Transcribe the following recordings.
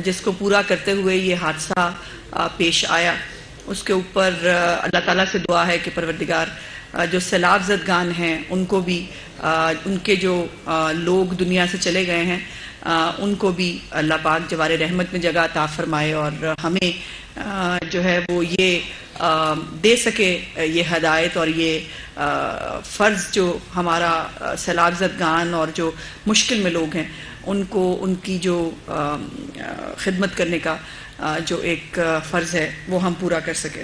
جس کو پورا کرتے ہوئے یہ حادثہ پیش آیا، اس کے اوپر اللہ تعالیٰ سے دعا ہے کہ پروردگار جو سیلاب زدگان ہیں ان کو بھی، ان کے جو لوگ دنیا سے چلے گئے ہیں ان کو بھی اللہ پاک جوار رحمت میں جگہ عطا فرمائے، اور ہمیں جو ہے وہ یہ دے سکے یہ ہدایت اور یہ فرض جو ہمارا سیلاب زدگان اور جو مشکل میں لوگ ہیں ان کو ان کی جو خدمت کرنے کا جو ایک فرض ہے وہ ہم پورا کر سکیں۔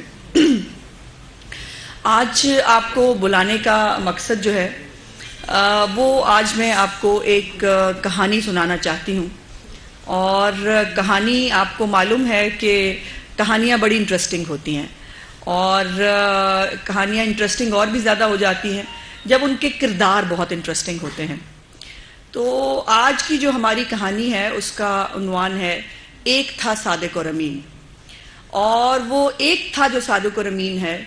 آج آپ کو بلانے کا مقصد جو ہے وہ آج میں آپ کو ایک کہانی سنانا چاہتی ہوں، اور کہانی آپ کو معلوم ہے کہ کہانیاں بڑی انٹرسٹنگ ہوتی ہیں، اور کہانیاں انٹرسٹنگ اور بھی زیادہ ہو جاتی ہیں جب ان کے کردار بہت انٹرسٹنگ ہوتے ہیں۔ تو آج کی جو ہماری کہانی ہے اس کا عنوان ہے ایک تھا صادق اور امین، اور وہ ایک تھا جو صادق اور امین ہے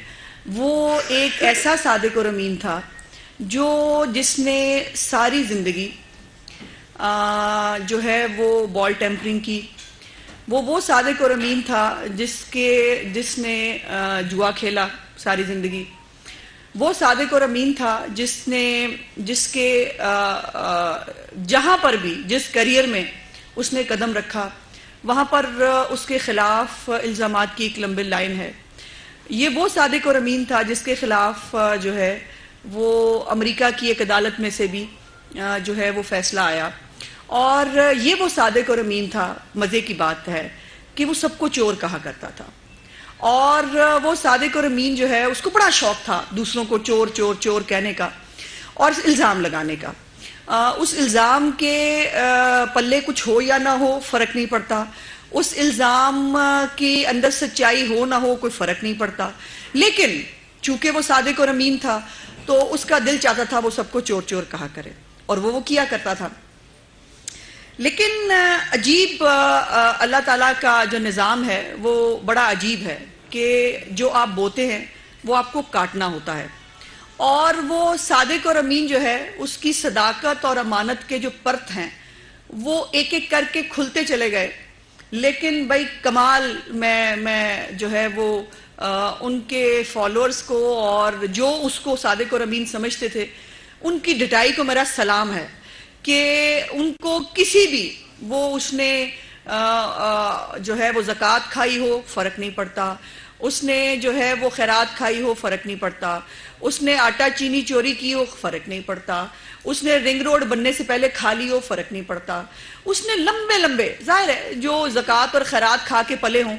وہ ایک ایسا صادق اور امین تھا جس نے ساری زندگی جو ہے وہ بال ٹیمپرنگ کی۔ وہ صادق اور امین تھا جس نے جوا کھیلا ساری زندگی۔ وہ صادق اور امین تھا جس کے جہاں پر بھی جس کیریئر میں اس نے قدم رکھا وہاں پر اس کے خلاف الزامات کی ایک لمبی لائن ہے۔ یہ وہ صادق اور امین تھا جس کے خلاف جو ہے وہ امریکہ کی ایک عدالت میں سے بھی جو ہے وہ فیصلہ آیا، اور یہ وہ صادق اور امین تھا، مزے کی بات ہے کہ وہ سب کو چور کہا کرتا تھا، اور وہ صادق اور امین جو ہے اس کو بڑا شوق تھا دوسروں کو چور چور چور کہنے کا اور الزام لگانے کا۔ اس الزام کے پلے کچھ ہو یا نہ ہو فرق نہیں پڑتا، اس الزام کی اندر سچائی ہو نہ ہو کوئی فرق نہیں پڑتا، لیکن چونکہ وہ صادق اور امین تھا تو اس کا دل چاہتا تھا وہ سب کو چور چور کہا کرے، اور وہ کیا کرتا تھا۔ لیکن عجیب اللہ تعالیٰ کا جو نظام ہے وہ بڑا عجیب ہے کہ جو آپ بوتے ہیں وہ آپ کو کاٹنا ہوتا ہے، اور وہ صادق اور امین جو ہے اس کی صداقت اور امانت کے جو پرت ہیں وہ ایک ایک کر کے کھلتے چلے گئے، لیکن بھائی کمال میں جو ہے وہ ان کے فالوورز کو اور جو اس کو صادق اور امین سمجھتے تھے ان کی ڈٹائی کو میرا سلام ہے کہ ان کو کسی بھی اس نے جو ہے وہ زکوٰۃ کھائی ہو فرق نہیں پڑتا، اس نے جو ہے وہ خیرات کھائی ہو فرق نہیں پڑتا، اس نے آٹا چینی چوری کی ہو فرق نہیں پڑتا، اس نے رنگ روڈ بننے سے پہلے کھا لی ہو فرق نہیں پڑتا، اس نے لمبے ظاہر ہے جو زکوٰۃ اور خیرات کھا کے پلے ہوں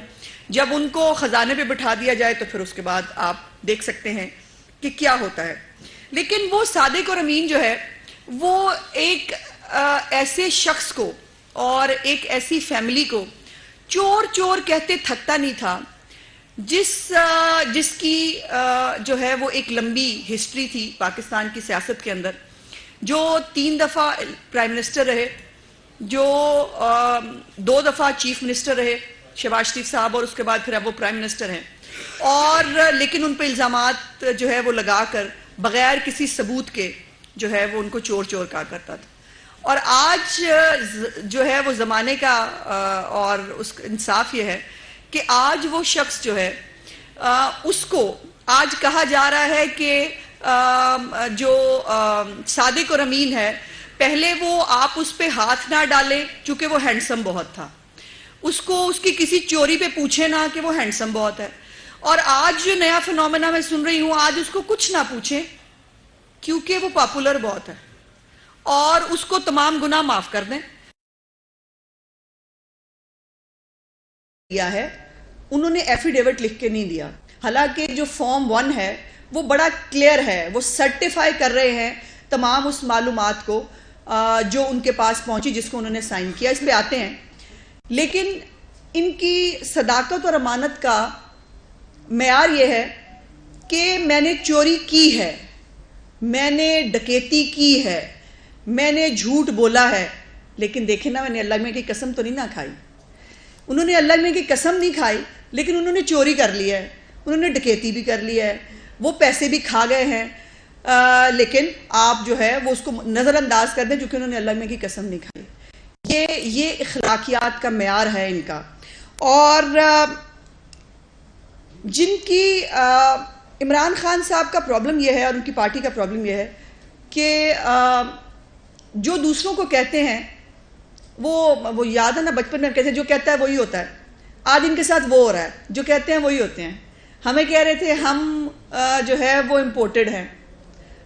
جب ان کو خزانے پہ بٹھا دیا جائے تو پھر اس کے بعد آپ دیکھ سکتے ہیں کہ کیا ہوتا ہے۔ لیکن وہ صادق اور امین جو ہے وہ ایک ایسے شخص کو اور ایک ایسی فیملی کو چور چور کہتے تھکتا نہیں تھا جس کی جو ہے وہ ایک لمبی ہسٹری تھی پاکستان کی سیاست کے اندر، جو 3 دفعہ پرائم منسٹر رہے، جو 2 دفعہ چیف منسٹر رہے شہباز شریف صاحب، اور اس کے بعد پھر اب وہ پرائم منسٹر ہیں، اور لیکن ان پہ الزامات جو ہے وہ لگا کر بغیر کسی ثبوت کے جو ہے وہ ان کو چور چور کہا کرتا تھا۔ اور آج جو ہے وہ زمانے کا اور اس کا انصاف یہ ہے کہ آج وہ شخص جو ہے اس کو آج کہا جا رہا ہے کہ جو صادق اور امین ہے پہلے وہ آپ اس پہ ہاتھ نہ ڈالیں چونکہ وہ ہینڈسم بہت تھا، اس کو اس کی کسی چوری پہ پوچھے نہ کہ وہ ہینڈسم بہت ہے، اور آج جو نیا فنومینا میں سن رہی ہوں آج اس کو کچھ نہ پوچھیں کیونکہ وہ پاپولر بہت ہے اور اس کو تمام گناہ معاف کر دیں۔ ہے انہوں نے ایفیڈیوٹ لکھ کے نہیں دیا، حالانکہ جو فارم 1 ہے وہ بڑا کلیئر ہے، وہ سرٹیفائی کر رہے ہیں تمام اس معلومات کو جو ان کے پاس پہنچی جس کو انہوں نے سائن کیا، اس پہ آتے ہیں۔ لیکن ان کی صداقت اور امانت کا معیار یہ ہے کہ میں نے چوری کی ہے، میں نے ڈکیتی کی ہے، میں نے جھوٹ بولا ہے، لیکن دیکھیں نا میں نے اللہ میں کی قسم تو نہیں نہ کھائی۔ انہوں نے اللہ میں کی قسم نہیں کھائی لیکن انہوں نے چوری کر لی ہے، انہوں نے ڈکیتی بھی کر لی ہے، وہ پیسے بھی کھا گئے ہیں، لیکن آپ جو ہے وہ اس کو نظر انداز کر دیں چونکہ انہوں نے اللہ میں کی قسم نہیں کھائی۔ یہ اخلاقیات کا معیار ہے ان کا. اور جن کی عمران خان صاحب کا پرابلم یہ ہے اور ان کی پارٹی کا پرابلم یہ ہے کہ جو دوسروں کو کہتے ہیں وہ یاد ہے نا بچپن میں کہتے ہیں جو کہتا ہے وہی ہوتا ہے. آج ان کے ساتھ وہ ہو رہا ہے, جو کہتے ہیں وہی ہوتے ہیں. ہمیں کہہ رہے تھے ہم جو ہے وہ امپورٹڈ ہیں.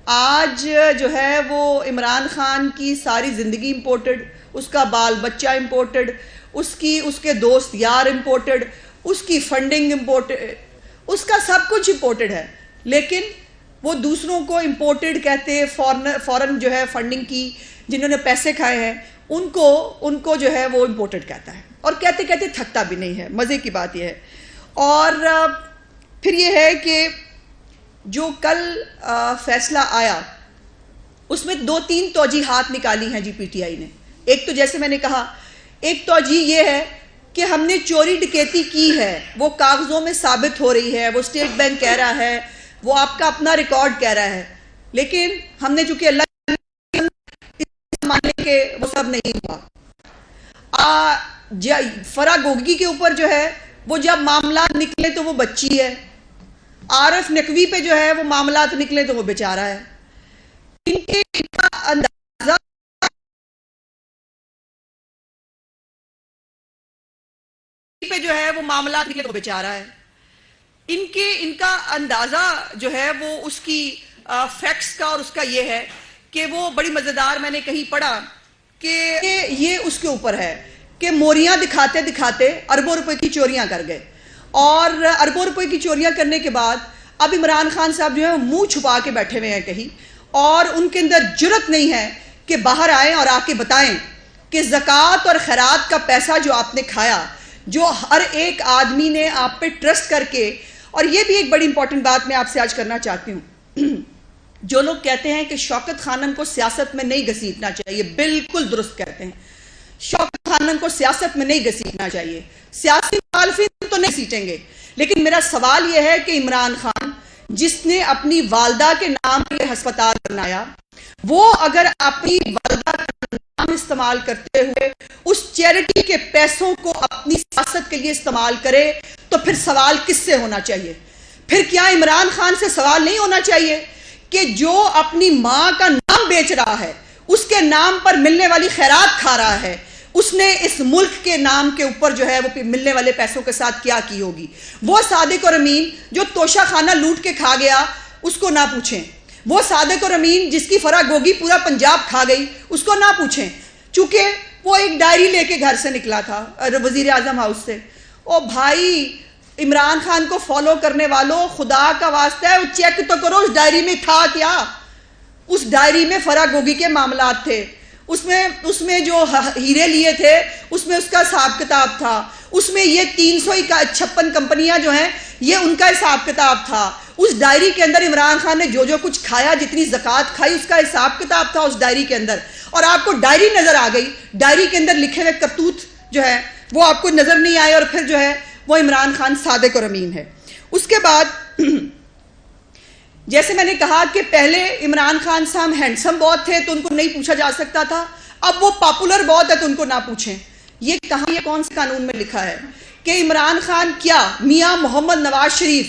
آج جو ہے وہ عمران خان کی ساری زندگی امپورٹڈ, اس کا بال بچہ امپورٹڈ, اس کے دوست یار امپورٹڈ, اس کی فنڈنگ امپورٹڈ, اس کا سب کچھ امپورٹڈ ہے. لیکن وہ دوسروں کو امپورٹڈ کہتے, فورن جو ہے فنڈنگ کی جنہوں نے پیسے کھائے ہیں ان کو جو ہے وہ امپورٹڈ کہتا ہے, اور کہتے کہتے تھکتا بھی نہیں ہے. مزے کی بات یہ ہے. اور پھر یہ ہے کہ جو کل فیصلہ آیا اس میں 2-3 توجیحات نکالی ہیں جی پی ٹی آئی نے. ایک تو جیسے میں نے کہا, ایک توجیح یہ ہے کہ ہم نے چوری ڈکیتی کی ہے, وہ کاغذوں میں ثابت ہو رہی ہے, وہ اسٹیٹ بینک کہہ رہا ہے, وہ آپ کا اپنا ریکارڈ کہہ رہا ہے. لیکن ہم نے چونکہ اللہ مانے کہ وہ سب نہیں ہوا. فرا گوگی کے اوپر جو ہے وہ جب معاملات نکلے تو وہ بچی ہے. عارف نقوی پہ جو ہے وہ معاملات نکلے تو وہ بیچارہ ہے. ان کا اندازہ پہ جو ہے وہ معاملات نکلے تو بیچارہ ہے. ان کا اندازہ جو ہے وہ اس کی فیکٹس کا اور اس کا یہ ہے کہ وہ بڑی مزیدار, میں نے کہیں پڑھا کہ یہ اس کے اوپر ہے کہ موریاں دکھاتے دکھاتے اربوں روپے کی چوریاں کر گئے, اور اربوں روپے کی چوریاں کرنے کے بعد اب عمران خان صاحب جو ہے منہ چھپا کے بیٹھے ہوئے ہیں کہیں, اور ان کے اندر جرت نہیں ہے کہ باہر آئیں اور آ کے بتائیں کہ زکوٰۃ اور خیرات کا پیسہ جو آپ نے کھایا, جو ہر ایک آدمی نے آپ پہ ٹرسٹ کر کے. اور یہ بھی ایک بڑی امپورٹنٹ بات میں آپ سے آج کرنا چاہتی ہوں. جو لوگ کہتے ہیں کہ شوکت خانم کو سیاست میں نہیں گھسیٹنا چاہیے, بالکل درست کہتے ہیں. شوکت خانم کو سیاست میں نہیں گھسیٹنا چاہیے, سیاسی مخالفین تو نہیں سیٹیں گے. لیکن میرا سوال یہ ہے کہ عمران خان جس نے اپنی والدہ کے نام پر یہ ہسپتال بنایا, وہ اگر اپنی والدہ کا نام استعمال کرتے ہوئے اس چیریٹی کے پیسوں کو اپنی سیاست کے لیے استعمال کرے تو پھر سوال کس سے ہونا چاہیے؟ پھر کیا عمران خان سے سوال نہیں ہونا چاہیے کہ جو اپنی ماں کا نام بیچ رہا ہے, اس کے نام پر ملنے والی خیرات کھا رہا ہے, اس نے اس ملک کے نام کے اوپر جو ہے وہ ملنے والے پیسوں کے ساتھ کیا کی ہوگی؟ وہ صادق اور امین جو توشہ خانہ لوٹ کے کھا گیا اس کو نہ پوچھیں, وہ صادق اور امین جس کی فرا گوگی پورا پنجاب کھا گئی اس کو نہ پوچھیں, چونکہ وہ ایک ڈائری لے کے گھر سے نکلا تھا وزیر اعظم ہاؤس سے. او بھائی, عمران خان کو فالو کرنے والوں, خدا کا واسطہ ہے وہ چیک تو کرو اس ڈائری میں تھا کیا. اس ڈائری میں فرا گوگی کے معاملات تھے, اس میں جو ہیرے لیے تھے اس میں اس کا حساب کتاب تھا, اس میں یہ 356 کمپنیاں جو ہیں یہ ان کا حساب کتاب تھا. اس ڈائری کے اندر عمران خان نے جو کچھ کھایا, جتنی زکوٰۃ کھائی, اس کا حساب کتاب تھا اس ڈائری کے اندر. اور آپ کو ڈائری نظر آ گئی, ڈائری کے اندر لکھے ہوئے کرتوت جو ہے وہ آپ کو نظر نہیں آئے, اور پھر جو ہے وہ عمران خان صادق اور امین ہے. اس کے بعد جیسے میں نے کہا کہ پہلے عمران خان صاحب ہینڈسم بہت تھے تو ان کو نہیں پوچھا جا سکتا تھا, اب وہ پاپولر بہت ہے تو ان کو نہ پوچھیں. یہ کہاں, یہ کون سے قانون میں لکھا ہے کہ عمران خان کیا میاں محمد نواز شریف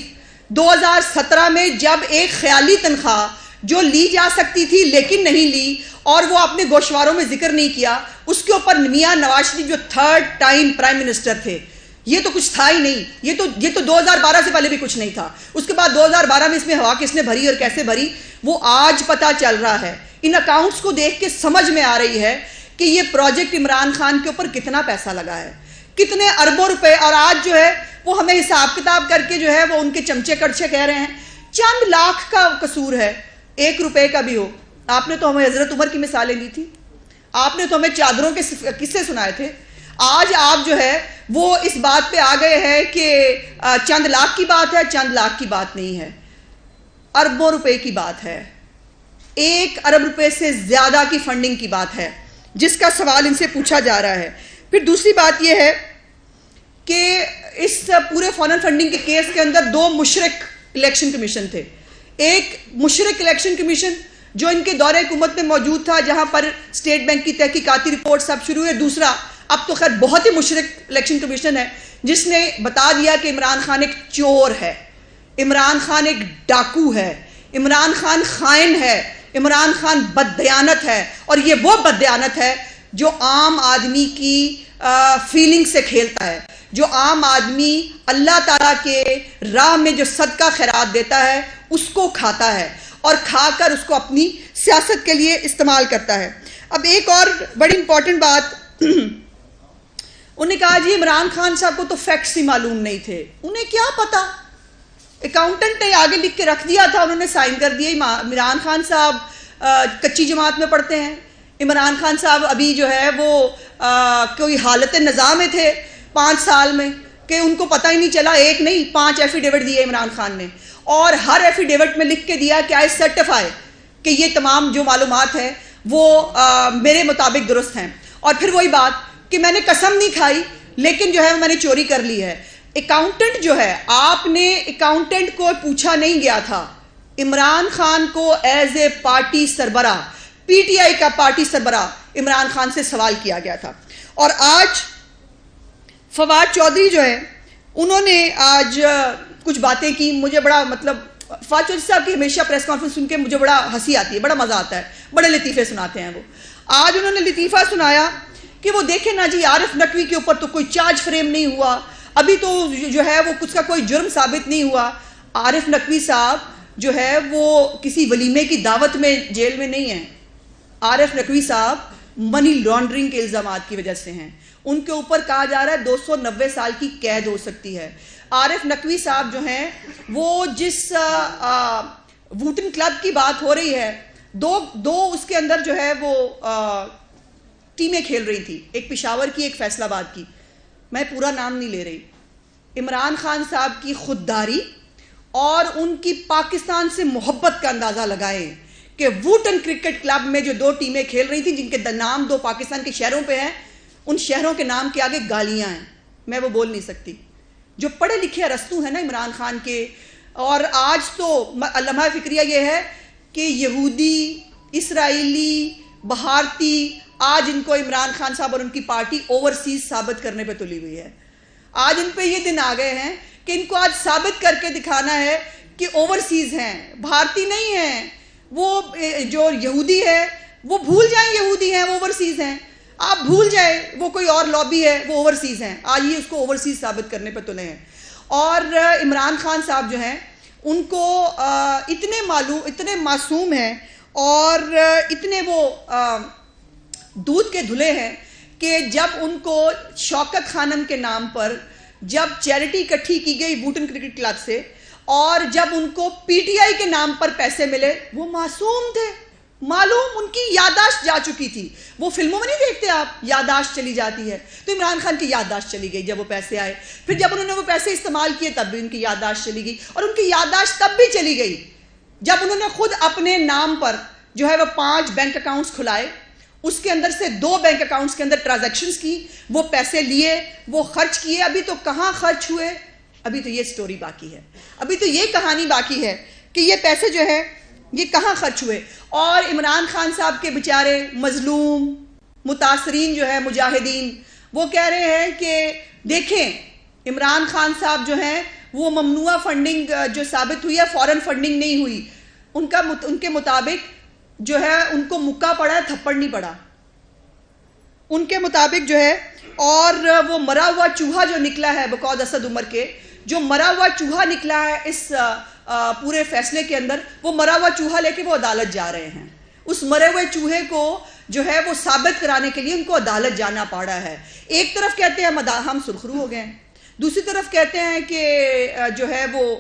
2017 میں جب ایک خیالی تنخواہ جو لی جا سکتی تھی لیکن نہیں لی, اور وہ اپنے گوشواروں میں ذکر نہیں کیا, اس کے اوپر میاں نواز شریف جو 3rd ٹائم پرائم منسٹر تھے, یہ تو کچھ تھا ہی نہیں. یہ تو 2012 سے پہلے بھی کچھ نہیں تھا. اس کے بعد 2012 میں اس میں ہوا کس نے بھری اور کیسے بھری وہ آج پتا چل رہا ہے. ان اکاؤنٹس کو دیکھ کے سمجھ میں آ رہی ہے کہ یہ پروجیکٹ عمران خان کے اوپر کتنا پیسہ لگا ہے, کتنے اربوں روپے. اور آج جو ہے وہ ہمیں حساب کتاب کر کے جو ہے وہ ان کے چمچے کڑچے کہہ رہے ہیں. چند لاکھ کا قصور ہے, 1 روپے کا بھی ہو. آپ نے تو ہمیں حضرت عمر کی مثالیں لی تھی, آپ نے تو ہمیں چادروں کے قصے سنائے تھے. آج آپ جو ہے وہ اس بات پہ آ گئے ہیں کہ چند لاکھ کی بات ہے. چند لاکھ کی بات نہیں ہے, اربوں روپے کی بات ہے. 1 ارب روپے سے زیادہ کی فنڈنگ کی بات ہے جس کا سوال ان سے پوچھا جا رہا ہے. پھر دوسری بات یہ ہے کہ اس پورے فارن فنڈنگ کے کیس کے اندر 2 مشرک الیکشن کمیشن تھے. ایک مشرک الیکشن کمیشن جو ان کے دورے حکومت میں موجود تھا، جہاں پر اسٹیٹ بینک کی تحقیقاتی رپورٹ سب شروع ہے. دوسرا، اب تو خیر بہت ہی مشرک الیکشن کمیشن ہے جس نے بتا دیا کہ عمران خان ایک چور ہے، عمران خان ایک ڈاکو ہے، عمران خان خائن ہے، عمران خان بددیانت ہے، اور یہ وہ بددیانت ہے جو عام آدمی کی فیلنگ سے کھیلتا ہے، جو عام آدمی اللہ تعالیٰ کے راہ میں جو صدقہ خیرات دیتا ہے اس کو کھاتا ہے اور کھا کر اس کو اپنی سیاست کے لیے استعمال کرتا ہے. اب ایک اور بڑی امپورٹنٹ بات، انہوں نے کہا جی عمران خان صاحب کو تو فیکٹس ہی معلوم نہیں تھے. انہیں کیا پتا، اکاؤنٹنٹ نے آگے لکھ کے رکھ دیا تھا، انہوں نے سائن کر دیا. عمران خان صاحب کچی جماعت میں پڑھتے ہیں، عمران خان صاحب ابھی جو ہے وہ کوئی حالت نظام میں تھے 5 سال میں کہ ان کو پتہ ہی نہیں چلا. ایک نہیں 5 ایفیڈیوٹ دیے عمران خان نے، اور ہر ایفیڈیوٹ میں لکھ کے دیا کہ آئی سرٹیفائی کہ یہ تمام جو معلومات ہیں وہ میرے مطابق درست ہیں. اور پھر وہی بات کہ میں نے قسم نہیں کھائی لیکن جو ہے میں نے چوری کر لی ہے. اکاؤنٹنٹ جو ہے، آپ نے اکاؤنٹنٹ کو پوچھا نہیں گیا تھا. عمران خان کو ایز اے پارٹی سربراہ، پی ٹی آئی کا پارٹی سربراہ عمران خان سے سوال کیا گیا تھا. اور آج فواد چودھری جو ہے انہوں نے آج کچھ باتیں کی. مجھے بڑا فواد چودھری صاحب کی ہمیشہ پریس کانفرنس سن کے مجھے بڑا ہنسی آتی ہے، بڑا مزہ آتا ہے، بڑے لطیفے سناتے ہیں وہ. آج انہوں نے لطیفہ سنایا کہ وہ دیکھیں نا جی عارف نقوی کے اوپر تو کوئی چارج فریم نہیں ہوا، ابھی تو جو ہے وہ اس کا کوئی جرم ثابت نہیں ہوا. عارف نقوی صاحب جو ہے وہ کسی ولیمے کی دعوت میں جیل میں نہیں ہیں. عارف نقوی صاحب منی لانڈرنگ کے الزامات کی وجہ سے ہیں. ان کے اوپر کہا جا رہا ہے 290 سال کی قید ہو سکتی ہے. عارف نقوی صاحب جو ہیں وہ جس ووٹن کلب کی بات ہو رہی ہے، دو اس کے اندر جو ہے وہ ٹیمیں کھیل رہی تھی، ایک پشاور کی ایک فیصل آباد کی. میں پورا نام نہیں لے رہی. عمران خان صاحب کی خودداری اور ان کی پاکستان سے محبت کا اندازہ لگائیں کہ ووٹن کرکٹ کلب میں جو 2 ٹیمیں کھیل رہی تھیں جن کے نام 2 پاکستان کے شہروں پہ ہیں، ان شہروں کے نام کے آگے گالیاں ہیں، میں وہ بول نہیں سکتی. جو پڑھے لکھے ارسطو ہیں نا عمران خان کے، اور آج تو لمحہ فکریہ یہ ہے کہ یہودی، اسرائیلی، بھارتی آج ان کو عمران خان صاحب اور ان کی پارٹی اوورسیز ثابت کرنے پہ تلی ہوئی ہے. آج ان پہ یہ دن آ گئے ہیں کہ ان کو آج ثابت کر کے دکھانا ہے کہ اوورسیز ہیں، بھارتی نہیں ہیں. وہ جو یہودی ہے وہ بھول جائیں یہودی ہیں، وہ اوورسیز ہیں. آپ بھول جائیں وہ کوئی اور لابی ہے، وہ اوورسیز ہیں. آج یہ اس کو اوورسیز ثابت کرنے پہ تلے ہیں. اور عمران خان صاحب جو ہیں ان کو اتنے معصوم ہیں اور اتنے وہ دودھ کے دھلے ہیں کہ جب ان کو شوکت خانم کے نام پر جب چیریٹی اکٹھی کی گئی ووٹن کرکٹ کلب سے، اور جب ان کو پی ٹی آئی کے نام پر پیسے ملے، وہ معصوم تھے. معلوم ان کی یادداشت جا چکی تھی. وہ فلموں میں نہیں دیکھتے آپ، یادداشت چلی جاتی ہے، تو عمران خان کی یادداشت چلی گئی جب وہ پیسے آئے. پھر جب انہوں نے وہ پیسے استعمال کیے تب بھی ان کی یادداشت چلی گئی. اور ان کی یادداشت تب بھی چلی گئی جب انہوں نے خود اپنے نام پر جو ہے وہ 5 بینک اکاؤنٹس کھلائے، اس کے اندر سے 2 بینک اکاؤنٹس کے اندر ٹرانزیکشنز کی، وہ پیسے لیے، وہ خرچ کیے. ابھی تو کہاں خرچ ہوئے، ابھی تو یہ سٹوری باقی ہے، ابھی تو یہ کہانی باقی ہے کہ یہ پیسے جو ہے یہ کہاں خرچ ہوئے. اور عمران خان صاحب کے بیچارے مظلوم متاثرین جو ہے مجاہدین، وہ کہہ رہے ہیں کہ دیکھیں عمران خان صاحب جو ہیں وہ ممنوعہ فنڈنگ جو ثابت ہوئی ہے، فورن فنڈنگ نہیں ہوئی. ان کے مطابق جو ہے ان کو مکہ پڑا ہے، تھپڑ نہیں پڑا ان کے مطابق جو ہے. اور وہ مرا ہوا چوہا جو نکلا ہے بقول اسد عمر کے، جو مرا ہوا چوہا نکلا ہے اس پورے فیصلے کے اندر، وہ مرا ہوا چوہا لے کے وہ عدالت جا رہے ہیں. اس مرے ہوئے چوہے کو جو ہے وہ ثابت کرانے کے لیے ان کو عدالت جانا پڑا ہے. ایک طرف کہتے ہیں ہم سرخرو ہو گئے ہیں، دوسری طرف کہتے ہیں کہ جو ہے وہ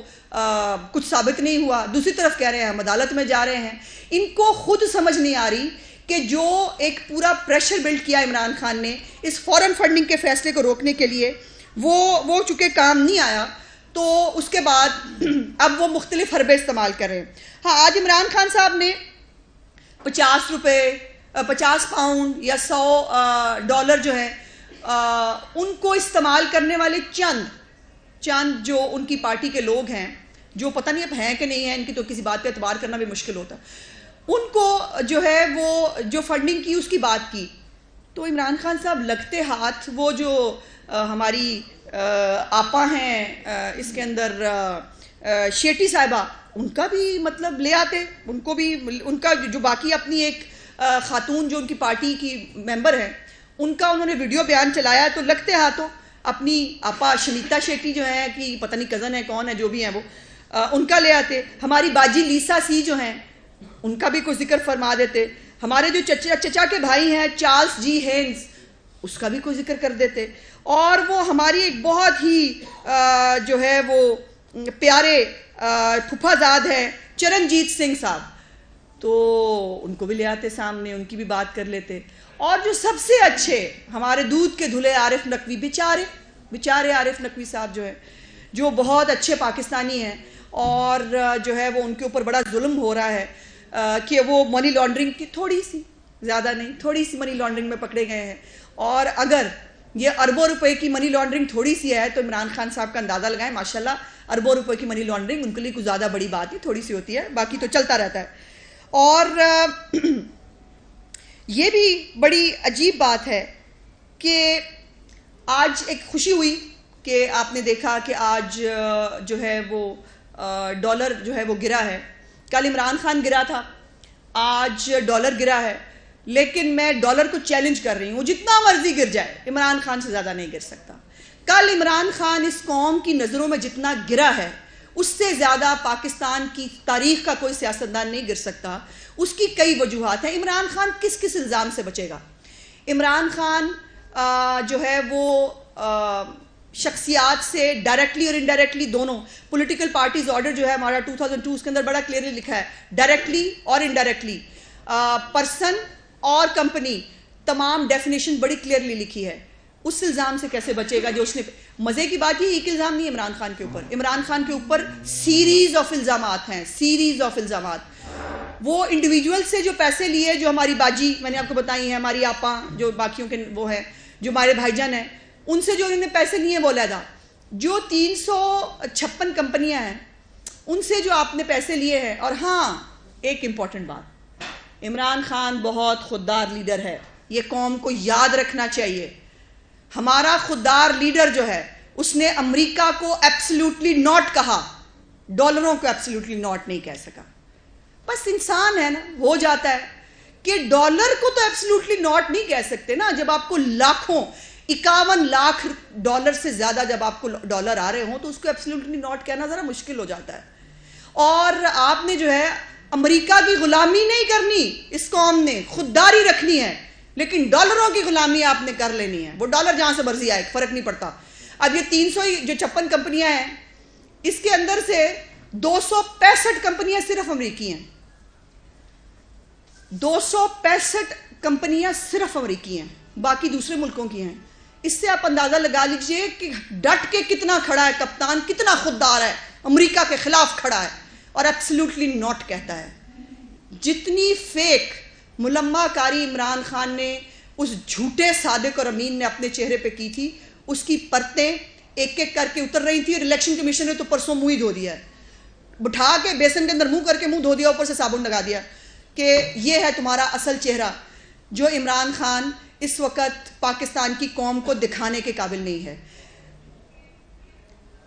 کچھ ثابت نہیں ہوا، دوسری طرف کہہ رہے ہیں ہم عدالت میں جا رہے ہیں. ان کو خود سمجھ نہیں آ رہی کہ جو ایک پورا پریشر بلڈ کیا عمران خان نے اس فورن فنڈنگ کے فیصلے کو روکنے کے لیے، وہ چونکہ کام نہیں آیا، تو اس کے بعد اب وہ مختلف حربے استعمال کر رہے ہیں. ہاں، آج عمران خان صاحب نے 50 روپے، 50 پاؤنڈ یا $100 جو ہے ان کو استعمال کرنے والے چند جو ان کی پارٹی کے لوگ ہیں، جو پتہ نہیں اب ہیں کہ نہیں ہیں، ان کی تو کسی بات پہ اعتبار کرنا بھی مشکل ہوتا ہے، ان کو جو ہے وہ جو فنڈنگ کی اس کی بات کی، تو عمران خان صاحب لگتے ہاتھ وہ جو ہماری آپا ہیں اس کے اندر شیٹی صاحبہ، ان کا بھی مطلب لے آتے، ان کو بھی ان کا جو باقی اپنی ایک خاتون جو ان کی پارٹی کی ممبر ہیں ان کا انہوں نے ویڈیو بیان چلایا، تو لگتے ہاتھوں اپنی آپا شنیتا شیٹی جو ہیں کہ پتہ نہیں کزن ہے کون ہے جو بھی ہیں وہ ان کا لے آتے، ہماری باجی لیسا سی جو ہیں ان کا بھی کوئی ذکر فرما دیتے، ہمارے جو چچا کے بھائی ہیں چارلس جی ہینز اس کا بھی کوئی ذکر کر دیتے، اور وہ ہماری ایک بہت ہی جو ہے وہ پیارے پھپھا زاد ہیں چرنجیت سنگھ صاحب، تو ان کو بھی لے آتے سامنے، ان کی بھی بات کر لیتے، اور جو سب سے اچھے ہمارے دودھ کے دھلے عارف نقوی، بیچارے عارف نقوی صاحب جو ہیں جو بہت اچھے پاکستانی ہیں، اور جو ہے وہ ان کے اوپر بڑا ظلم ہو رہا ہے کہ وہ منی لانڈرنگ کی تھوڑی سی، زیادہ نہیں، تھوڑی سی منی لانڈرنگ میں پکڑے گئے ہیں، اور اگر یہ اربوں روپے کی منی لانڈرنگ تھوڑی سی ہے تو عمران خان صاحب کا اندازہ لگائیں، ماشاءاللہ اربوں روپے کی منی لانڈرنگ ان کے لیے کچھ زیادہ بڑی بات نہیں، تھوڑی سی ہوتی ہے، باقی تو چلتا رہتا ہے۔ اور یہ بھی بڑی عجیب بات ہے کہ آج ایک خوشی ہوئی کہ آپ نے دیکھا کہ آج جو ہے وہ ڈالر جو ہے وہ گرا ہے، کل عمران خان گرا تھا، آج ڈالر گرا ہے، لیکن میں ڈالر کو چیلنج کر رہی ہوں، جتنا مرضی گر جائے عمران خان سے زیادہ نہیں گر سکتا۔ کل عمران خان اس قوم کی نظروں میں جتنا گرا ہے اس سے زیادہ پاکستان کی تاریخ کا کوئی سیاستدان نہیں گر سکتا، اس کی کئی وجوہات ہیں۔ عمران خان کس الزام سے بچے گا؟ عمران خان جو ہے وہ شخصیات سے ڈائریکٹلی اور انڈائریکٹلی دونوں، پولیٹیکل پارٹیز آرڈر جو ہے ہمارا 2002 اس کے اندر بڑا کلیئرلی لکھا ہے، ڈائریکٹلی اور انڈائریکٹلی، پرسن اور کمپنی، تمام ڈیفینیشن بڑی کلیئرلی لکھی ہے۔ اس الزام سے کیسے بچے گا جو اس نے، مزے کی بات یہ ایک الزام نہیں عمران خان کے اوپر، عمران خان کے اوپر سیریز آف الزامات ہیں، سیریز آف الزامات۔ وہ انڈیویجول سے جو پیسے لیے، جو ہماری باجی میں نے آپ کو بتائی ہیں، ہماری آپا جو باقیوں کے وہ ہیں، جو ہمارے بھائی جان ہیں، ان سے جو انہوں نے پیسے لیے وہ علیحدہ، جو 356 کمپنیاں ہیں ان سے جو آپ نے پیسے لیے ہیں۔ اور ہاں ایک امپورٹنٹ بات، عمران خان بہت خوددار لیڈر ہے، یہ قوم کو یاد رکھنا چاہیے۔ ہمارا خوددار لیڈر جو ہے اس نے امریکہ کو ایبسلیوٹلی ناٹ کہا، ڈالروں کو ایبسلیوٹلی ناٹ نہیں کہہ سکا۔ بس انسان ہے نا، ہو جاتا ہے کہ ڈالر کو تو ایبسلیوٹلی ناٹ نہیں کہہ سکتے نا، جب آپ کو لاکھوں 51 لاکھ ڈالر سے زیادہ جب آپ کو ڈالر آ رہے ہوں تو اس کو ایبسلیوٹلی ناٹ کہنا ذرا مشکل ہو جاتا ہے۔ اور آپ نے جو ہے امریکہ کی غلامی نہیں کرنی، اس قوم نے خودداری رکھنی ہے، لیکن ڈالروں کی غلامی آپ نے کر لینی ہے، وہ ڈالر جہاں سے مرضی آئے فرق نہیں پڑتا۔ اب یہ 356 کمپنیاں ہیں، اس کے اندر سے 265 کمپنیاں صرف امریکی ہیں، 265 کمپنیاں صرف امریکی ہیں، باقی دوسرے ملکوں کی ہیں۔ اس سے آپ اندازہ لگا لیجئے کہ ڈٹ کے کتنا کھڑا ہے کپتان، کتنا خوددار ہے، امریکہ کے خلاف کھڑا ہے اور ایبسلیوٹلی ناٹ کہتا ہے۔ جتنی فیک ملمہ کاری عمران خان نے اس جھوٹے صادق اور امین نے اپنے چہرے پہ کی تھی، اس کی پرتیں ایک ایک کر کے اتر رہی تھی، اور الیکشن کمیشن نے تو پرسوں منہ ہی دھو دیا ہے، بٹھا کے بیسن کے اندر منہ کر کے منہ دھو دیا، اوپر سے صابن لگا دیا کہ یہ ہے تمہارا اصل چہرہ، جو عمران خان اس وقت پاکستان کی قوم کو دکھانے کے قابل نہیں ہے۔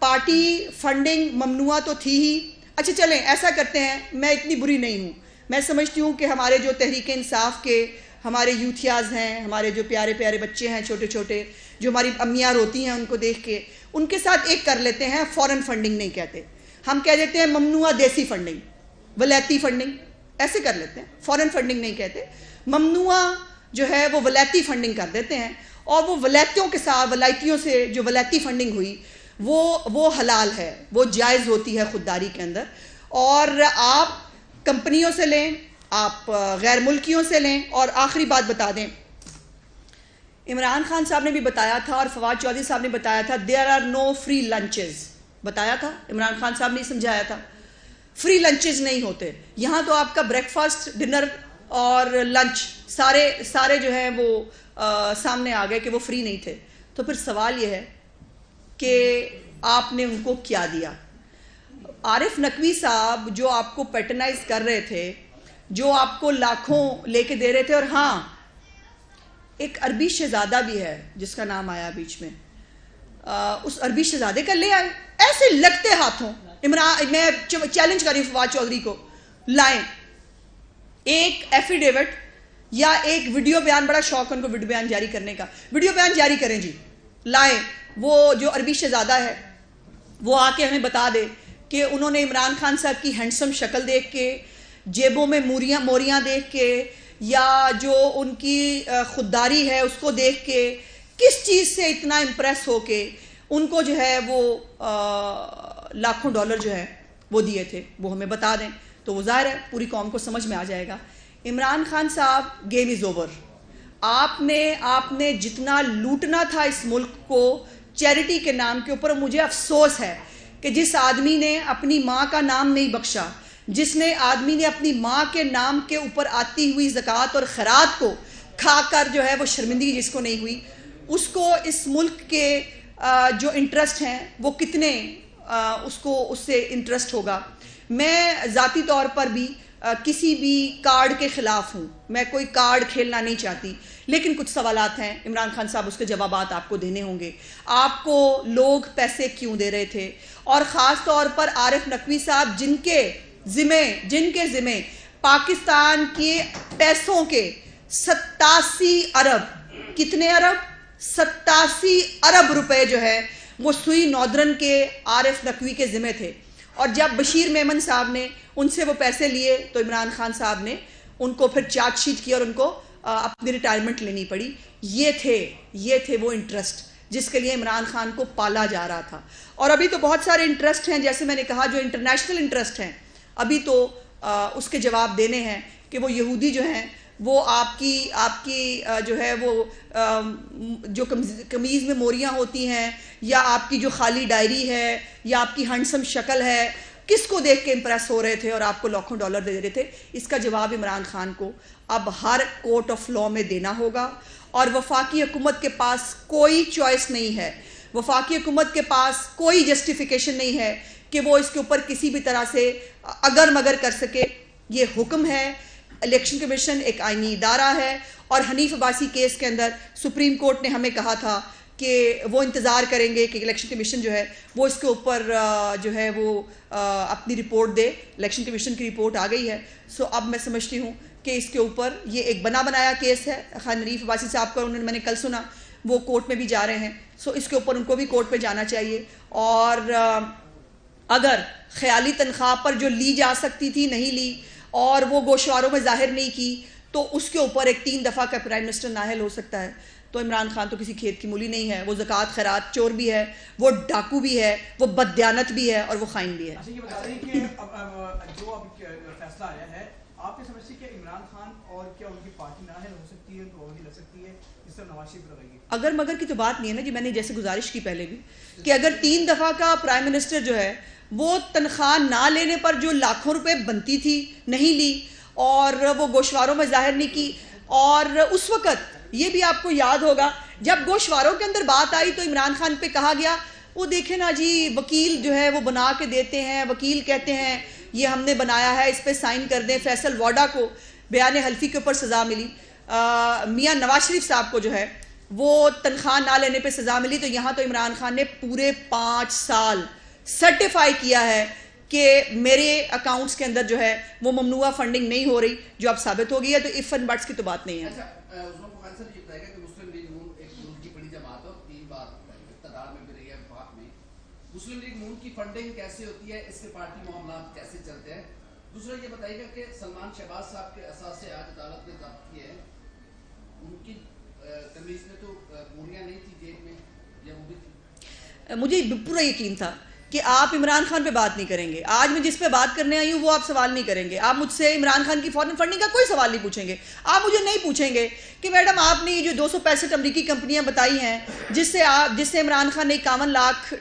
پارٹی فنڈنگ ممنوع تو تھی ہی، اچھا چلیں ایسا کرتے ہیں، میں اتنی بری نہیں ہوں، میں سمجھتی ہوں کہ ہمارے جو تحریک انصاف کے ہمارے یوتھیاز ہیں، ہمارے جو پیارے پیارے بچے ہیں چھوٹے چھوٹے، جو ہماری امیاں روتی ہیں ان کو دیکھ کے، ان کے ساتھ ایک کر لیتے ہیں، فورن فنڈنگ نہیں کہتے، ہم کہہ دیتے ہیں ممنوع دیسی فنڈنگ، ولیتی فنڈنگ، ایسے کر لیتے ہیں، فورن فنڈنگ نہیں کہتے، ممنوع جو ہے وہ ولیتی فنڈنگ کر دیتے ہیں، اور وہ ولایتیوں کے ساتھ، ولایتیوں سے جو ولیتی فنڈنگ ہوئی وہ حلال ہے، وہ جائز ہوتی ہے خودداری کے اندر۔ اور آپ کمپنیوں سے لیں، آپ غیر ملکیوں سے لیں۔ اور آخری بات بتا دیں، عمران خان صاحب نے بھی بتایا تھا اور فواد چودھری صاحب نے بتایا تھا، there are no free lunches، بتایا تھا عمران خان صاحب نے سمجھایا تھا، فری لنچز نہیں ہوتے یہاں، تو آپ کا بریک فاسٹ، ڈنر اور لنچ سارے جو ہیں وہ سامنے آ گئے کہ وہ فری نہیں تھے۔ تو پھر سوال یہ ہے کہ آپ نے ان کو کیا دیا؟ عارف نقوی صاحب جو آپ کو پیٹرنائز کر رہے تھے، جو آپ کو لاکھوں لے کے دے رہے تھے. اور ہاں ایک عربی شہزادہ بھی ہے جس کا نام آیا بیچ میں, اس عربی شہزادے کا لے آئے ایسے لگتے ہاتھوں. میں چیلنج کر رہی ہوں فواد چودھری کو, لائیں ایک ایفیڈیوٹ یا ایک ویڈیو بیان, بڑا شوق ہے ان کو ویڈیو بیان جاری کرنے کا, ویڈیو بیان جاری کریں جی, لائیں. وہ جو عربی شہزادہ ہے وہ آ کے ہمیں بتا دے کہ انہوں نے عمران خان صاحب کی ہینڈسم شکل دیکھ کے, جیبوں میں موریاں دیکھ کے, یا جو ان کی خودداری ہے اس کو دیکھ کے کس چیز سے اتنا امپریس ہو کے ان کو جو ہے وہ لاکھوں ڈالر جو ہے وہ دیے تھے, وہ ہمیں بتا دیں تو وہ ظاہر ہے پوری قوم کو سمجھ میں آ جائے گا. عمران خان صاحب گیم از اوور. آپ نے جتنا لوٹنا تھا اس ملک کو چیریٹی کے نام کے اوپر, مجھے افسوس ہے کہ جس آدمی نے اپنی ماں کا نام نہیں بخشا, جس آدمی نے اپنی ماں کے نام کے اوپر آتی ہوئی زکوٰۃ اور خیرات کو کھا کر جو ہے وہ شرمندگی جس کو نہیں ہوئی, اس کو اس ملک کے جو انٹرسٹ ہیں وہ کتنے اس سے انٹرسٹ ہوگا. میں ذاتی طور پر بھی کسی بھی کارڈ کے خلاف ہوں, میں کوئی کارڈ کھیلنا نہیں چاہتی, لیکن کچھ سوالات ہیں عمران خان صاحب, اس کے جوابات آپ کو دینے ہوں گے. آپ کو لوگ پیسے کیوں دے رہے تھے, اور خاص طور پر عارف نقوی صاحب جن کے ذمے پاکستان کے پیسوں کے 87 ارب, کتنے ارب, 87 ارب روپے جو ہے وہ سوئی نودرن کے عارف نقوی کے ذمے تھے. اور جب بشیر میمن صاحب نے ان سے وہ پیسے لیے تو عمران خان صاحب نے ان کو پھر چارج شیٹ کیا اور ان کو اپنی ریٹائرمنٹ لینی پڑی. یہ تھے وہ انٹرسٹ جس کے لیے عمران خان کو پالا جا رہا تھا. اور ابھی تو بہت سارے انٹرسٹ ہیں, جیسے میں نے کہا جو انٹرنیشنل انٹرسٹ ہیں, ابھی تو اس کے جواب دینے ہیں کہ وہ یہودی جو ہیں وہ آپ کی جو ہے وہ جو قمیض میں موریاں ہوتی ہیں, یا آپ کی جو خالی ڈائری ہے, یا آپ کی ہینڈسم شکل ہے, کس کو دیکھ کے امپریس ہو رہے تھے اور آپ کو لاکھوں ڈالر دے رہے تھے. اس کا جواب عمران خان کو اب ہر کورٹ آف لا میں دینا ہوگا. اور وفاقی حکومت کے پاس کوئی چوائس نہیں ہے, وفاقی حکومت کے پاس کوئی جسٹیفیکیشن نہیں ہے کہ وہ اس کے اوپر کسی بھی طرح سے اگر مگر کر سکے. یہ حکم ہے, الیکشن کمیشن ایک آئینی ادارہ ہے, اور حنیف عباسی کیس کے اندر سپریم کورٹ نے ہمیں کہا تھا کہ وہ انتظار کریں گے کہ الیکشن کمیشن جو ہے وہ اس کے اوپر جو ہے وہ اپنی رپورٹ دے. الیکشن کمیشن کی رپورٹ آ گئی ہے. سو اب میں سمجھتی ہوں کہ اس کے اوپر یہ ایک بنا بنایا کیس ہے. حنیف عباسی صاحب کا میں نے کل سنا وہ کورٹ میں بھی جا رہے ہیں, سو اس کے اوپر ان کو بھی کورٹ پہ جانا چاہیے. اور اگر خیالی تنخواہ پر جو لی جا سکتی تھی نہیں لی, اور وہ گوشواروں میں ظاہر نہیں کی, تو اس کے اوپر ایک 3 دفعہ کا پرائم منسٹر نااہل ہو سکتا ہے. تو عمران خان تو کسی کھیت کی مولی نہیں ہے, وہ زکوٰۃ خیرات چور بھی ہے, وہ ڈاکو بھی ہے, وہ بددیانت بھی ہے, اور وہ خائن بھی ہے. یہ بتا رہے ہیں کہ جو اب فیصلہ آیا ہے, آپ یہ سمجھتے ہیں کہ عمران خان اور کیا ان کی پارٹی نااہل ہو سکتی ہے, تو وہ لگ سکتی ہے, اس طرح نواز شریف لگے گی؟ اگر مگر کی تو بات نہیں ہے نا جی. میں نے جیسے گزارش کی پہلے بھی کہ اگر 3 دفعہ کا پرائم منسٹر جو ہے وہ تنخواہ نہ لینے پر جو لاکھوں روپے بنتی تھی نہیں لی, اور وہ گوشواروں میں ظاہر نہیں کی, اور اس وقت یہ بھی آپ کو یاد ہوگا جب گوشواروں کے اندر بات آئی تو عمران خان پہ کہا گیا وہ دیکھیں نا جی وکیل جو ہے وہ بنا کے دیتے ہیں, وکیل کہتے ہیں یہ ہم نے بنایا ہے, اس پہ سائن کر دیں. فیصل واڈا کو بیان حلفی کے اوپر سزا ملی, میاں نواز شریف صاحب کو جو ہے وہ تنخواہ نہ لینے پہ سزا ملی. تو یہاں تو عمران خان نے پورے 5 سال سرٹیفائی کیا ہے کہ میرے اکاؤنٹس کے اندر جو ہے وہ ممنوعہ فنڈنگ نہیں ہو رہی, جو اب ثابت ہو گئی ہے. تو اف اینڈ بٹس کی تو بات نہیں ہے. مسلم لیگ نون کی فنڈنگ کیسے ہوتی ہے, اس کے پارٹی معاملات کیسے چلتے ہیں؟ دوسرا یہ بتائیے گا کہ سلمان شہباز صاحب کے اثاثے آج عدالت نے ضبط کیے ہیں, ان کی قمیض میں تو موریاں نہیں تھی جیب میں, یا وہ بھی تھی؟ مجھے پورا یقین تھا کہ آپ عمران خان پہ بات نہیں کریں گے. آج میں جس پہ بات کرنے آئی ہوں وہ آپ سوال نہیں کریں گے. آپ مجھ سے عمران خان کی فورن فنڈنگ کا کوئی سوال نہیں پوچھیں گے. آپ مجھے نہیں پوچھیں گے کہ میڈم آپ نے یہ جو 265 امریکی کمپنیاں بتائی ہیں جس سے عمران خان نے 51 لاکھ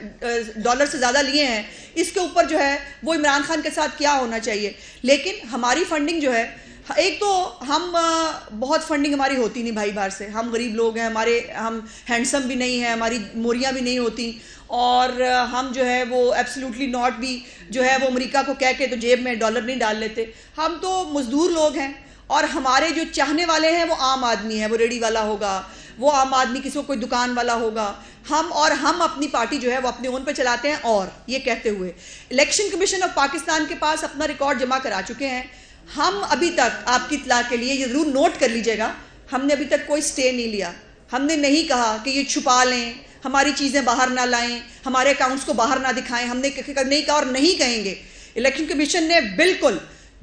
ڈالر سے زیادہ لیے ہیں, اس کے اوپر جو ہے وہ عمران خان کے ساتھ کیا ہونا چاہیے. لیکن ہماری فنڈنگ جو ہے ایک تو ہم بہت فنڈنگ ہماری ہوتی نہیں بھائی باہر سے, ہم غریب لوگ ہیں, ہم ہینڈسم بھی نہیں ہیں, ہماری موریاں بھی نہیں ہوتی, اور ہم جو ہے وہ ایبسلیوٹلی ناٹ بھی جو ہے وہ امریکہ کو کہہ کے تو جیب میں ڈالر نہیں ڈال لیتے. ہم تو مزدور لوگ ہیں, اور ہمارے جو چاہنے والے ہیں وہ عام آدمی ہیں, وہ ریڑھی والا ہوگا, وہ عام آدمی کسی کو کوئی دکان والا ہوگا. ہم اپنی پارٹی جو ہے وہ اپنے اون پہ چلاتے ہیں. اور یہ کہتے ہوئے الیکشن کمیشن آف پاکستان کے پاس اپنا ریکارڈ جمع کرا چکے ہیں. ہم ابھی تک, آپ کی اطلاع کے لیے یہ ضرور نوٹ کر لیجئے گا, ہم نے ابھی تک کوئی سٹے نہیں لیا. ہم نے نہیں کہا کہ یہ چھپا لیں, ہماری چیزیں باہر نہ لائیں, ہمارے اکاؤنٹس کو باہر نہ دکھائیں. ہم نے نہیں کہا اور نہیں کہیں گے. الیکشن کمیشن نے بالکل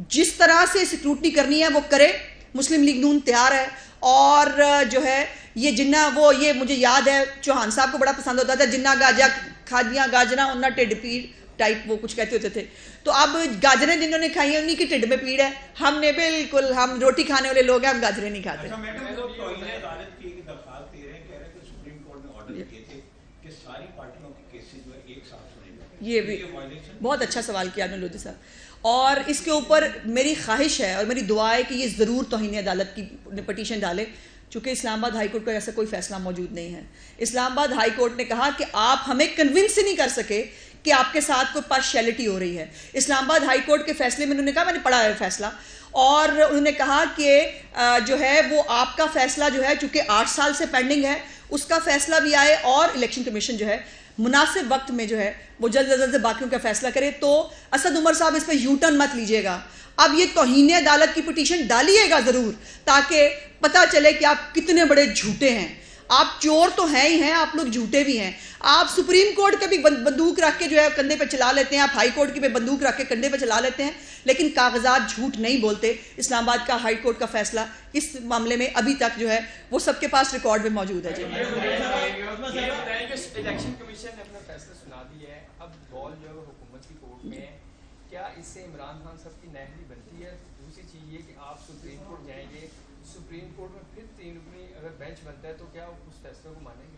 جس طرح سے سکروٹنی کرنی ہے وہ کرے. مسلم لیگ نون تیار ہے. اور جو ہے یہ جنہ یہ مجھے یاد ہے چوہان صاحب کو بڑا پسند ہوتا تھا, جنہ گاجا کھادیاں گاجرا انہ ٹھڈ پیڑ ٹائپ وہ کچھ کہتے ہوتے تھے. تو اب گاجریں جنہوں نے کھائی ہیں انہی کی ٹھڈ میں پیڑ ہے. ہم نے بالکل, ہم روٹی کھانے والے لوگ ہیں, ہم گاجریں نہیں کھاتے. یہ بھی بہت اچھا سوال کیا آپ نے لودھی صاحب, اور اس کے اوپر میری خواہش ہے اور میری دعا ہے کہ یہ ضرور توہین عدالت کی پٹیشن ڈالے, چونکہ اسلام آباد ہائی کورٹ کا ایسا کوئی فیصلہ موجود نہیں ہے. اسلام آباد ہائی کورٹ نے کہا کہ آپ ہمیں کنونس نہیں کر سکے کہ آپ کے ساتھ کوئی پارشیلٹی ہو رہی ہے. اسلام آباد ہائی کورٹ کے فیصلے میں انہوں نے کہا, میں نے پڑھا ہے فیصلہ, اور انہوں نے کہا کہ جو ہے وہ آپ کا فیصلہ جو ہے چونکہ 8 سال سے پینڈنگ ہے, اس کا فیصلہ بھی آئے, اور الیکشن کمیشن جو ہے مناسب وقت میں جو ہے وہ جلد از جلد باقیوں کا فیصلہ کرے. تو اسد عمر صاحب اس پہ یو ٹرن مت لیجئے گا, اب یہ توہین عدالت کی پٹیشن ڈالیے گا ضرور, تاکہ پتہ چلے کہ آپ کتنے بڑے جھوٹے ہیں. آپ چور تو ہیں ہی ہیں, آپ لوگ جھوٹے بھی ہیں. آپ سپریم کورٹ کا بھی بندوق رکھ کے جو ہے کندھے پہ چلا لیتے ہیں, آپ ہائی کورٹ کی بھی بندوق رکھ کے کندھے پہ چلا لیتے ہیں, لیکن کاغذات جھوٹ نہیں بولتے. اسلام آباد کا ہائی کورٹ کا فیصلہ اس معاملے میں ابھی تک جو ہے وہ سب کے پاس ریکارڈ میں موجود ہے. الیکشن کمیشن نے اپنا فیصلہ سنا دیا ہے, اب بال جو ہے وہ حکومت کی کورٹ میں ہے. کیا اس سے عمران خان صاحب کی نااہلی بنتی ہے؟ دوسری چیز یہ کہ آپ سپریم کورٹ جائیں گے, سپریم کورٹ میں پھر 3 رکنی اگر بینچ بنتا ہے تو کیا اس فیصلے کو مانیں گے؟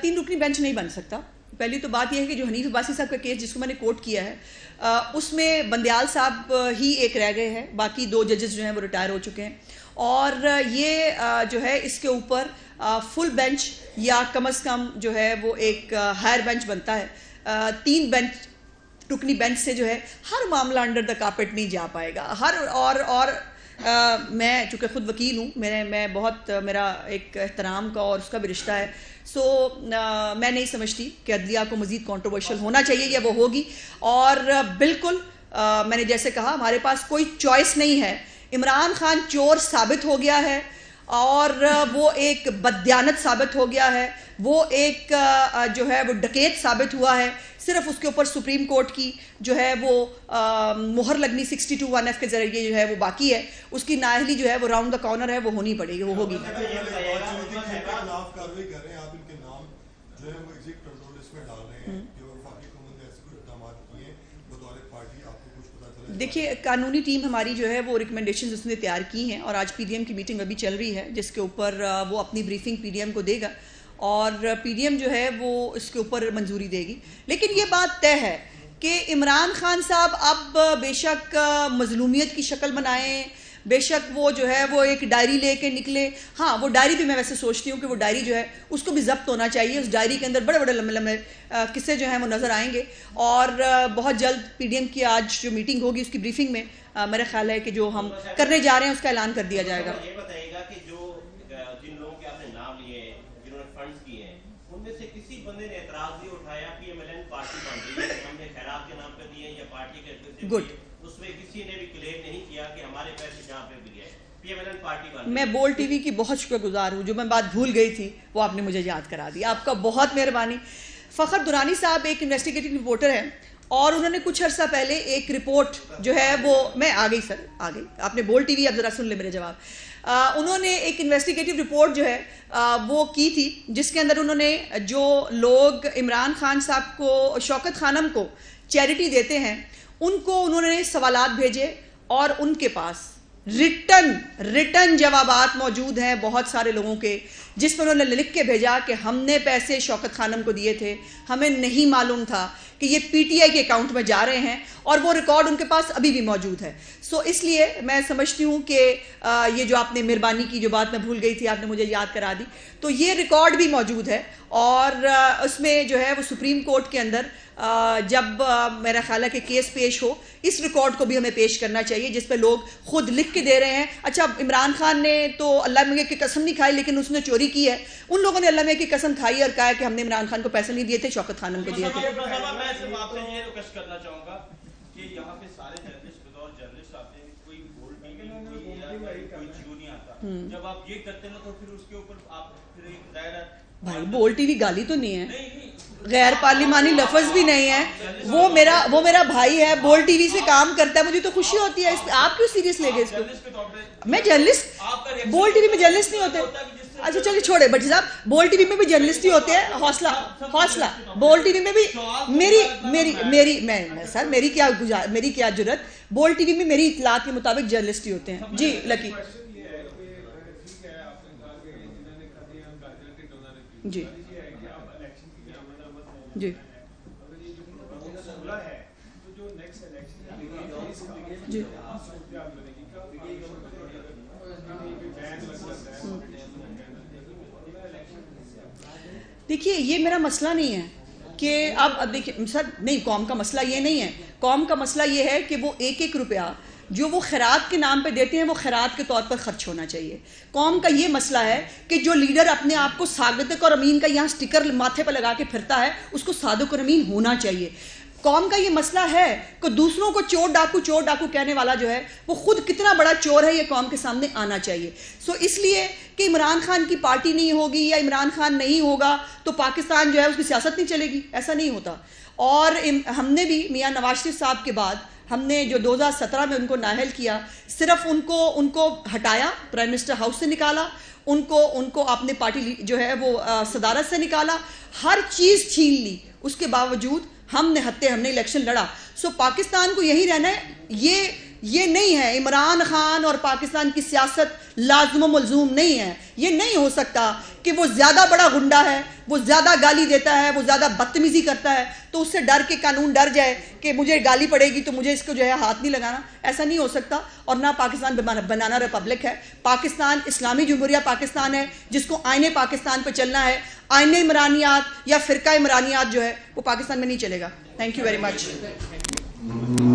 3 رکنی بینچ نہیں بن سکتا. پہلی تو بات یہ ہے کہ جو حنیف عباسی صاحب کا کیس جس کو میں نے کوٹ کیا ہے, اس میں بندیال صاحب ہی ایک رہ گئے ہیں, باقی 2 ججز جو ہیں وہ ریٹائر ہو چکے ہیں. اور یہ جو ہے اس کے اوپر فل بینچ یا کم از کم جو ہے وہ ایک ہائر بینچ بنتا ہے. 3 رکنی بینچ سے جو ہے ہر معاملہ انڈر دا کارپیٹ نہیں جا پائے گا. اور میں چونکہ خود وکیل ہوں, میں بہت میرا ایک احترام کا اور اس کا بھی رشتہ ہے, سو میں نہیں سمجھتی کہ عدلیہ کو مزید کنٹروورشل ہونا چاہیے یا وہ ہوگی. اور بالکل میں نے جیسے کہا ہمارے پاس کوئی چوائس نہیں ہے. عمران خان چور ثابت ہو گیا ہے, اور وہ ایک بددیانت ثابت ہو گیا ہے, وہ ایک جو ہے وہ ڈکیت ثابت ہوا ہے. صرف اس کے اوپر سپریم کورٹ کی جو ہے وہ مہر لگنی 62(1)(f) کے ذریعے جو ہے وہ باقی ہے. اس کی نااہلی جو ہے وہ راؤنڈ دا کارنر ہے, وہ ہونی پڑے گی, وہ ہوگی. دیکھیے قانونی ٹیم ہماری جو ہے وہ ریکمنڈیشنز اس نے تیار کی ہیں, اور آج پی ڈی ایم کی میٹنگ ابھی چل رہی ہے جس کے اوپر وہ اپنی بریفنگ پی ڈی ایم کو دے گا, اور پی ڈی ایم جو ہے وہ اس کے اوپر منظوری دے گی. لیکن یہ بات طے ہے کہ عمران خان صاحب اب بے شک مظلومیت کی شکل بنائیں, بے شک وہ جو ہے وہ ایک ڈائری لے کے نکلے. ہاں وہ ڈائری بھی میں ویسے سوچتی ہوں کہ وہ ڈائری جو ہے اس کو بھی ضبط ہونا چاہیے. اس ڈائری کے اندر بڑے بڑے لمبے لمبے قصے جو ہیں وہ نظر آئیں گے, اور بہت جلد پی ڈی ایم کی آج جو میٹنگ ہوگی اس کی بریفنگ میں میرا خیال ہے کہ جو ہم کرنے جا رہے ہیں اس کا اعلان کر دیا جائے گا. یہ بتائیے گا کہ جو جن لوگوں کے آپ نے نام لیے ہیں, جنہوں نے فنڈز کیے ہیں, ان میں سے کسی بندے نے اعتراض نہیں اٹھایا کہ ایم ایل این پارٹی بن رہی ہے, ہم نے خیرات کے نام پہ دیے یا پارٹی کے گڈ, اس میں کسی نے بھی کلیم نہیں کیا کہ ہمارے پیسے جہاں پہ بھی گئے. میں بول ٹی وی کی بہت شکر گزار ہوں, جو میں بات بھول گئی تھی وہ آپ نے مجھے یاد کرا دی, آپ کا بہت مہربانی. فخر درانی صاحب ایک انویسٹیگیٹنگ رپورٹر ہیں, اور انہوں نے کچھ عرصہ پہلے ایک رپورٹ جو ہے وہ میں آ گئی سر آ گئی, آپ نے بول ٹی وی اب ذرا سن لے میرے جواب. انہوں نے ایک انویسٹیگیٹو رپورٹ جو ہے وہ کی تھی, جس کے اندر انہوں نے جو لوگ عمران خان صاحب کو, شوکت خانم کو چیریٹی دیتے ہیں, ان کو انہوں نے سوالات بھیجے, اور ان کے پاس ریٹن جوابات موجود ہیں بہت سارے لوگوں کے, جس پر انہوں نے لکھ کے بھیجا کہ ہم نے پیسے شوکت خانم کو دیے تھے, ہمیں نہیں معلوم تھا کہ یہ پی ٹی آئی کے اکاؤنٹ میں جا رہے ہیں, اور وہ ریکارڈ ان کے پاس ابھی بھی موجود ہے. سو اس لیے میں سمجھتی ہوں کہ یہ جو آپ نے مہربانی کی جو بات میں بھول گئی تھی, آپ نے مجھے یاد کرا دی, تو یہ ریکارڈ بھی موجود ہے, اور اس میں جو ہے وہ سپریم کورٹ کے اندر جب میرا خیال ہے کہ کیس پیش ہو, اس ریکارڈ کو بھی ہمیں پیش کرنا چاہیے جس پہ لوگ خود لکھ کے دے رہے ہیں. اچھا, عمران خان نے تو اللہ میاں کی قسم نہیں کھائی, لیکن اس نے چوری کی ہے. ان لوگوں نے اللہ میاں کی قسم کھائی اور کہا ہے کہ ہم نے عمران خان کو پیسے نہیں دیے تھے, شوکت خانم کو دیے تھے. میں صرف آپ سے یہ ریکویسٹ کرنا چاہوں گا کہ یہاں پہ سارے جرنلسٹ بطور جرنلسٹ آتے ہیں, کوئی بولڈ کوئی جیو نہیں آتا. جب آپ یہ کرتے ہیں تو پھر اس کے اوپر آپ پھر ایک دائرہ, بھائی بول ٹی وی گالی تو نہیں ہے, غیر پارلیمانی لفظ بھی نہیں ہے, وہ میرا بھائی ہے, بول ٹی وی سے کام کرتا ہے, مجھے تو خوشی ہوتی ہے اس پہ. آپ کیوں سیریس لے گئے اس کو؟ میں جرنلسٹ, بول ٹی وی میں جرنلسٹ نہیں ہوتے. اچھا چلیے چھوڑے بٹی صاحب, بول ٹی وی میں بھی جرنلسٹ ہی ہوتے ہیں. حوصلہ, بول ٹی وی میں بھی میری کیا جرت, بول ٹی وی میں میری اطلاعات کے مطابق جرنلسٹ ہی ہوتے ہیں. جی لکی. جی جی جی دیکھیے, یہ میرا مسئلہ نہیں ہے کہ اب دیکھیے سر, نہیں, قوم کا مسئلہ یہ نہیں ہے. قوم کا مسئلہ یہ ہے کہ وہ ایک ایک روپیہ جو وہ خیرات کے نام پہ دیتے ہیں وہ خیرات کے طور پر خرچ ہونا چاہیے. قوم کا یہ مسئلہ ہے کہ جو لیڈر اپنے آپ کو صادق اور امین کا یہاں سٹیکر ماتھے پہ لگا کے پھرتا ہے, اس کو صادق اور امین ہونا چاہیے. قوم کا یہ مسئلہ ہے کہ دوسروں کو چور ڈاکو کہنے والا جو ہے وہ خود کتنا بڑا چور ہے, یہ قوم کے سامنے آنا چاہیے. سو اس لیے کہ عمران خان کی پارٹی نہیں ہوگی یا عمران خان نہیں ہوگا تو پاکستان جو ہے اس کی سیاست نہیں چلے گی, ایسا نہیں ہوتا. اور ہم نے بھی میاں نواز شریف صاحب کے بعد ہم نے جو 2017 میں ان کو نااہل کیا, صرف ان کو ہٹایا, پرائم منسٹر ہاؤس سے نکالا, ان کو اپنے پارٹی جو ہے وہ صدارت سے نکالا, ہر چیز چھین لی. اس کے باوجود ہم نے الیکشن لڑا. سو پاکستان کو یہی رہنا ہے. یہ نہیں ہے, عمران خان اور پاکستان کی سیاست لازم و ملزوم نہیں ہے. یہ نہیں ہو سکتا کہ وہ زیادہ بڑا گنڈا ہے, وہ زیادہ گالی دیتا ہے, وہ زیادہ بدتمیزی کرتا ہے تو اس سے ڈر کے قانون ڈر جائے کہ مجھے گالی پڑے گی تو مجھے اس کو جو ہے ہاتھ نہیں لگانا. ایسا نہیں ہو سکتا. اور نہ پاکستان بنانا ریپبلک ہے. پاکستان اسلامی جمہوریہ پاکستان ہے جس کو آئین پاکستان پہ چلنا ہے. آئین عمرانیات یا فرقہ عمرانیات جو ہے وہ پاکستان میں نہیں چلے گا. Thank you very much.